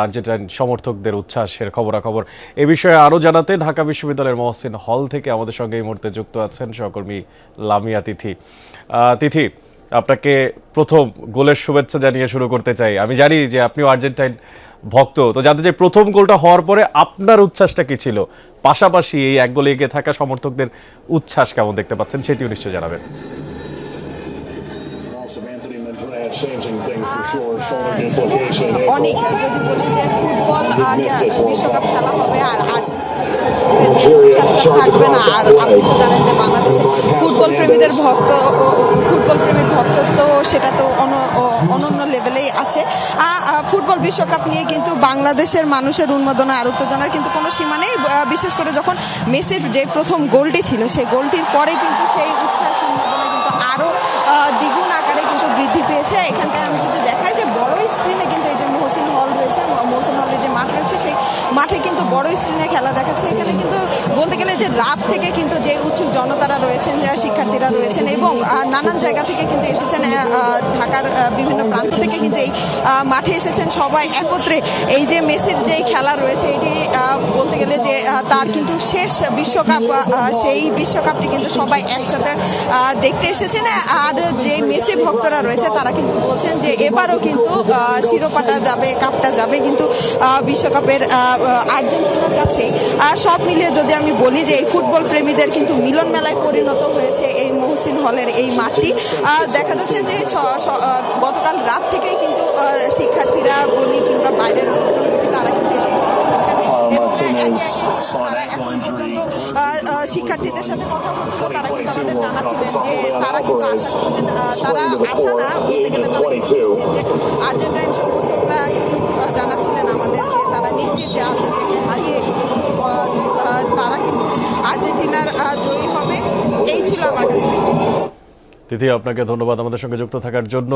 Argentine সমর্থকদের উচ্ছ্বাসের খবরাখবর। এ বিষয়ে আরও জানাতে ঢাকা বিশ্ববিদ্যালয়ের মহসিন হল থেকে আমাদের সঙ্গে এই মুহূর্তে যুক্ত আছেন সহকর্মী লামিয়া তিথি। তিথি, আপনাকে প্রথম গোলের শুভেচ্ছা জানিয়ে শুরু করতে চাই। আমি জানি যে আপনিও আর্জেন্টাইন ভক্ত, তো জানতে চাই প্রথম গোলটা হওয়ার পরে আপনার উচ্ছ্বাসটা কি ছিল, পাশাপাশি এই এক গোলে এগিয়ে থাকা সমর্থকদের উচ্ছ্বাস কেমন দেখতে পাচ্ছেন সেটিও নিশ্চয় জানাবেন। অনেক, যদি বলি যে ফুটবল বিশ্বকাপ খেলা হবে আর উচ্ছ্বাসটা থাকবে না। আর আপনি তো জানেন যে বাংলাদেশে ফুটবল প্রেমীর ভক্ত তো সেটা তো অনন্য লেভেলেই আছে। ফুটবল বিশ্বকাপ নিয়ে কিন্তু বাংলাদেশের মানুষের উন্মাদনা আর উত্তেজনার কিন্তু কোনো সীমা নেই। বিশেষ করে যখন মেসির যে প্রথম গোলটি ছিল সেই গোলটির পরে কিন্তু সেই উচ্ছ্বাস উন্মাদনা কিন্তু আরও দ্বিগুণ আকারে কিন্তু বৃদ্ধি পেয়েছে। এখানটায় আমি যদি দেখাই যে বড় স্ক্রিনে কিন্তু এই যে মহসিন হল রয়েছে, মহসিন হলের যে মাঠ রয়েছে সেই মাঠে কিন্তু বড় স্ক্রিনে খেলা দেখাচ্ছে। এখানে কিন্তু বলতে গেলে যে রাত থেকে কিন্তু যে উৎসুক জনতারা রয়েছেন, শিক্ষার্থীরা রয়েছেন এবং নানান জায়গা থেকে কিন্তু এসেছেন, ঢাকার বিভিন্ন প্রান্ত থেকে কিন্তু এই মাঠে এসেছেন সবাই একত্রে। এই যে মেসির যেই খেলা রয়েছে এটি বলতে গেলে যে তার কিন্তু শেষ বিশ্বকাপ, সেই বিশ্বকাপটি কিন্তু সবাই একসাথে দেখতে এসেছেন। আর যে মেসি ভক্তরা রয়েছে তারা কিন্তু বলছেন যে এবারও কিন্তু শিরোপাটা যাবে, কাপটা যাবে কিন্তু বিশ্বকাপের আর্জেন্টিনার কাছে। সব মিলিয়ে যদি আমি বলি যে এই ফুটবল প্রেমীদের কিন্তু মিলন মেলায় পরিণত হয়েছে এই মহসিন হলের এই মাঠটি। দেখা যাচ্ছে যে গতকাল রাত থেকেই কিন্তু শিক্ষার্থীরা বলি কিংবা বাইরের লোকজন বলি তারা কিন্তু এসে এবং তারা এখন পর্যন্ত শিক্ষার্থীদের সাথে কথা হচ্ছিল, তারা কিন্তু আমাদের জানাচ্ছিলেন যে তারা কিন্তু আশা করছেন, তারা আশা না বলতে গেলে তারা কিন্তু নিশ্চিত যে আর্জেন্টাইন সমর্থকরা কিন্তু জানাচ্ছিলেন আমাদের যে তারা নিশ্চিত যে আর্জেন্টিনাকে হারিয়ে কিন্তু তারা কিন্তু আর্জেন্টিনার জয়ী হবে। এই ছিল আমার কাছে। তিথি, আপনাকে ধন্যবাদ আমাদের সঙ্গে যুক্ত থাকার জন্য।